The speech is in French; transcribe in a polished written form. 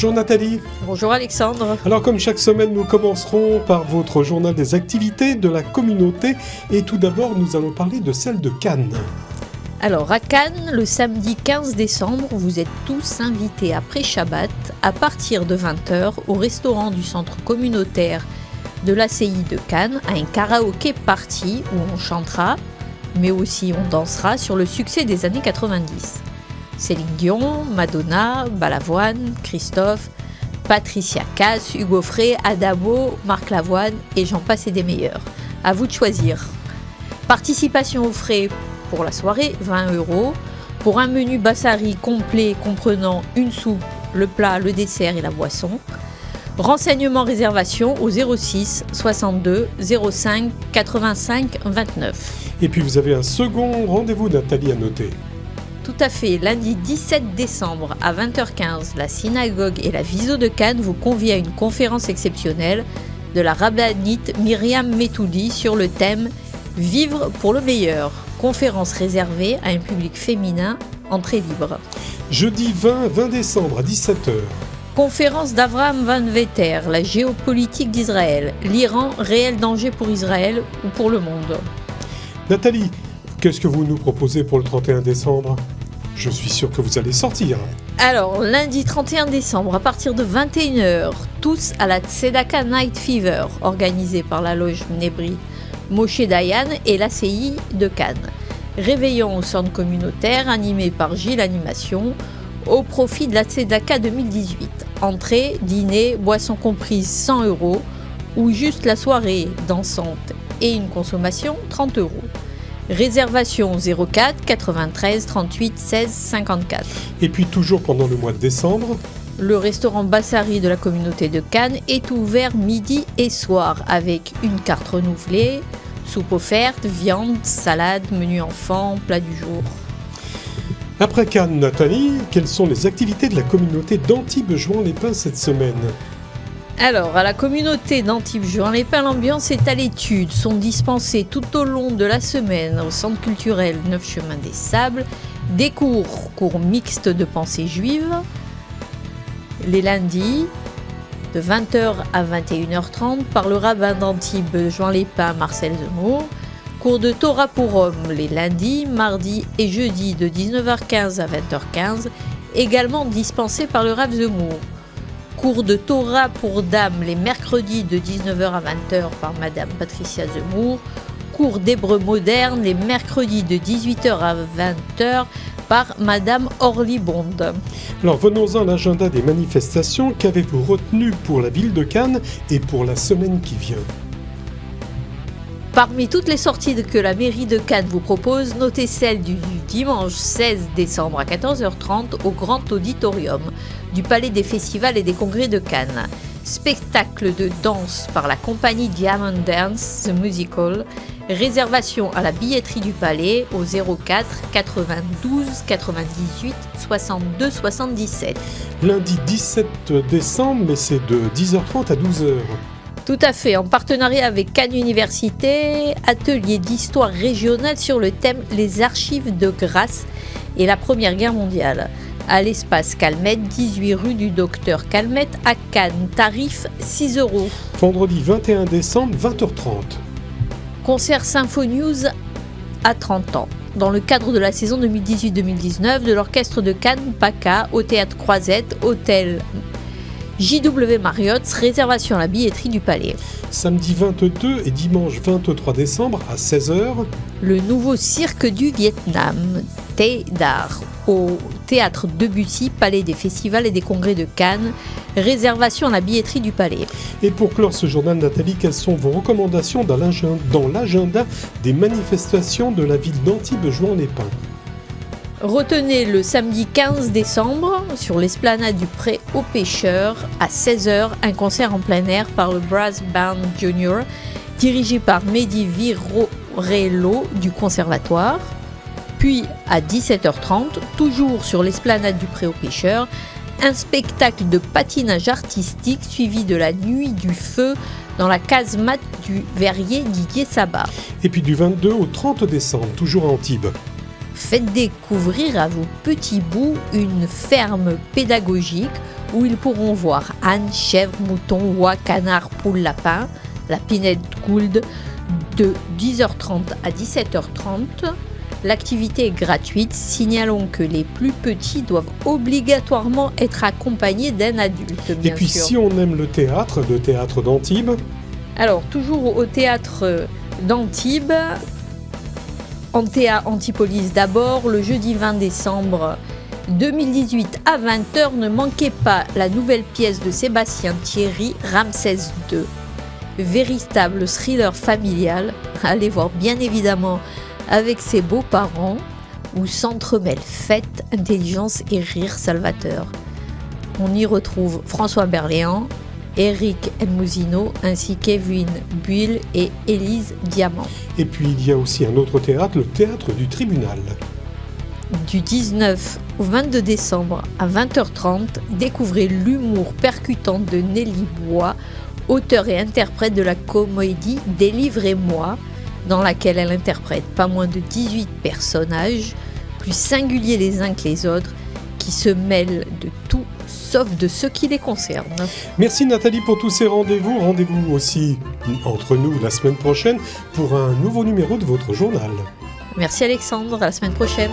Bonjour Nathalie. Bonjour Alexandre. Alors comme chaque semaine, nous commencerons par votre journal des activités de la communauté. Et tout d'abord, nous allons parler de celle de Cannes. Alors à Cannes, le samedi 15 décembre, vous êtes tous invités après Shabbat à partir de 20h au restaurant du centre communautaire de l'ACI de Cannes à un karaoké party où on chantera, mais aussi on dansera sur le succès des années 90. Céline Dion, Madonna, Balavoine, Christophe, Patricia Cass, Hugo Frey, Adamo, Marc Lavoine et j'en passe et des meilleurs. À vous de choisir. Participation aux frais pour la soirée, 20 €. Pour un menu Bassari complet comprenant une soupe, le plat, le dessert et la boisson. Renseignements réservation au 06 62 05 85 29. Et puis vous avez un second rendez-vous Nathalie à noter. Tout à fait, lundi 17 décembre à 20h15, la synagogue et la Viso de Cannes vous convient à une conférence exceptionnelle de la rabbinite Myriam Metoudi sur le thème « Vivre pour le meilleur ». Conférence réservée à un public féminin, entrée libre. Jeudi 20 décembre à 17h. Conférence d'Avraham Van Vetter, la géopolitique d'Israël. L'Iran, réel danger pour Israël ou pour le monde. Nathalie, qu'est-ce que vous nous proposez pour le 31 décembre ? Je suis sûr que vous allez sortir. Alors, lundi 31 décembre, à partir de 21h, tous à la Tzedaka Night Fever, organisée par la loge Mnebri Moshe Dayan et l'ACI de Cannes. Réveillon au centre communautaire, animé par Gilles Animation, au profit de la Tzedaka 2018. Entrée, dîner, boissons comprises 100 € ou juste la soirée dansante et une consommation 30 €. Réservation 04 93 38 16 54. Et puis toujours pendant le mois de décembre, le restaurant Bassari de la communauté de Cannes est ouvert midi et soir avec une carte renouvelée, soupe offerte, viande, salade, menu enfant, plat du jour. Après Cannes, Nathalie, quelles sont les activités de la communauté d'Antibes-Juan-les-Pins cette semaine ? Alors, à la communauté d'Antibes-Juan-les-Pins, l'ambiance est à l'étude. Sont dispensés tout au long de la semaine au centre culturel 9 Chemin des Sables des cours mixtes de pensée juive. Les lundis, de 20h à 21h30, par le rabbin d'Antibes, Juan-les-Pins, Marcel Zemmour. Cours de Torah pour hommes les lundis, mardis et jeudis de 19h15 à 20h15, également dispensés par le Rav Zemmour. Cours de Torah pour dames les mercredis de 19h à 20h par Madame Patricia Zemmour. Cours d'hébreu moderne les mercredis de 18h à 20h par Madame Orly Bond. Alors venons-en à l'agenda des manifestations. Qu'avez-vous retenu pour la ville de Cannes et pour la semaine qui vient ? Parmi toutes les sorties que la mairie de Cannes vous propose, notez celle du dimanche 16 décembre à 14h30 au Grand Auditorium du Palais des Festivals et des Congrès de Cannes. Spectacle de danse par la compagnie Diamond Dance, The Musical. Réservation à la billetterie du Palais au 04 92 98 62 77. Lundi 17 décembre, mais c'est de 10h30 à 12h. Tout à fait, en partenariat avec Cannes Université, atelier d'histoire régionale sur le thème Les archives de Grasse et la Première Guerre mondiale. À l'espace Calmette, 18 rue du Docteur Calmette à Cannes, tarif 6 €. Vendredi 21 décembre, 20h30. Concert Symphonews à 30 ans. Dans le cadre de la saison 2018-2019 de l'orchestre de Cannes, PACA, au Théâtre Croisette, hôtel JW Marriott, réservation à la billetterie du Palais. Samedi 22 et dimanche 23 décembre à 16h. Le nouveau cirque du Vietnam, Thé d'art, au Théâtre Debussy, Palais des Festivals et des Congrès de Cannes. Réservation à la billetterie du Palais. Et pour clore ce journal, Nathalie, quelles sont vos recommandations dans l'agenda des manifestations de la ville d'Antibes-Juan-les-Pins ? Retenez le samedi 15 décembre sur l'esplanade du Pré aux Pêcheurs à 16h un concert en plein air par le Brass Band Junior dirigé par Mehdi Virorello du Conservatoire. Puis à 17h30, toujours sur l'esplanade du Pré aux Pêcheurs, un spectacle de patinage artistique suivi de la Nuit du Feu dans la casemate du verrier Didier Sabat. Et puis du 22 au 30 décembre, toujours à Antibes. Faites découvrir à vos petits bouts une ferme pédagogique où ils pourront voir âne, chèvre, mouton, oie, canard, poule, lapin, la Pinède Gould de 10h30 à 17h30. L'activité est gratuite. Signalons que les plus petits doivent obligatoirement être accompagnés d'un adulte, bien Et puis sûr. si on aime le théâtre d'Antibes. Alors, toujours au théâtre d'Antibes, Antipolis d'abord, le jeudi 20 décembre 2018 à 20h, ne manquez pas la nouvelle pièce de Sébastien Thierry, Ramsès II. Véritable thriller familial, allez voir bien évidemment avec ses beaux-parents, où s'entremêlent fête, intelligence et rire salvateur. On y retrouve François Berléand, Eric Nmousino, ainsi qu'Evelyne Buil et Élise Diamant. Et puis il y a aussi un autre théâtre, le théâtre du Tribunal. Du 19 au 22 décembre à 20h30, découvrez l'humour percutant de Nelly Bois, auteure et interprète de la comédie Délivrez-moi, dans laquelle elle interprète pas moins de 18 personnages, plus singuliers les uns que les autres, qui se mêlent de tout sauf de ce qui les concerne. Merci Nathalie pour tous ces rendez-vous. Rendez-vous aussi entre nous la semaine prochaine pour un nouveau numéro de votre journal. Merci Alexandre, à la semaine prochaine.